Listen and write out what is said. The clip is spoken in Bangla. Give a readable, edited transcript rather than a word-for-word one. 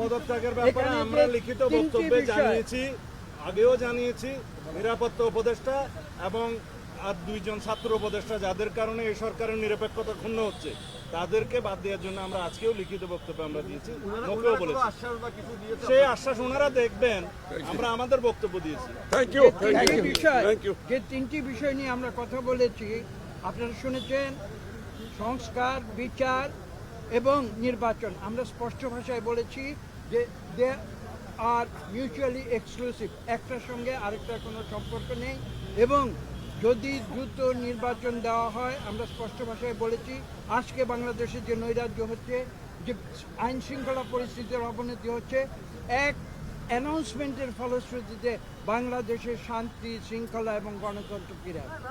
পদত্যাগের ব্যাপারে আমরা লিখিত বক্তব্যে জানিয়েছি, আগেও জানিয়েছি। নিরাপত্তা উপদেষ্টা এবং আর দুইজন ছাত্র উপদেষ্টা যাদের কারণে এই সরকারের নিরপেক্ষতা ক্ষুণ্ণ হচ্ছে তাদেরকে বাদ দেওয়ার জন্য আমরা আজকেও লিখিত বক্তব্য আমরা দিয়েছি, মুখেও বলেছি। সেই আশ্বাস ওনারা দেখবেন, আমরা আমাদের বক্তব্য দিয়েছি। যে তিনটি বিষয় নিয়ে আমরা কথা বলেছি আপনারা শুনেছেন, সংস্কার, বিচার এবং নির্বাচন। আমরা স্পষ্ট ভাষায় বলেছি যে দে আর মিউচুয়ালি এক্সক্লুসিভ, একটার সঙ্গে আরেকটার কোনো সম্পর্ক নেই। এবং যদি দ্রুত নির্বাচন দেওয়া হয়, আমরা স্পষ্ট ভাষায় বলেছি আজকে বাংলাদেশের যে নৈরাজ্য হচ্ছে, যে আইন শৃঙ্খলা পরিস্থিতির অবনতি হচ্ছে, এক অ্যানাউন্সমেন্টের ফলশ্রুতিতে বাংলাদেশের শান্তি, শৃঙ্খলা এবং গণতন্ত্র ফিরে আসবে।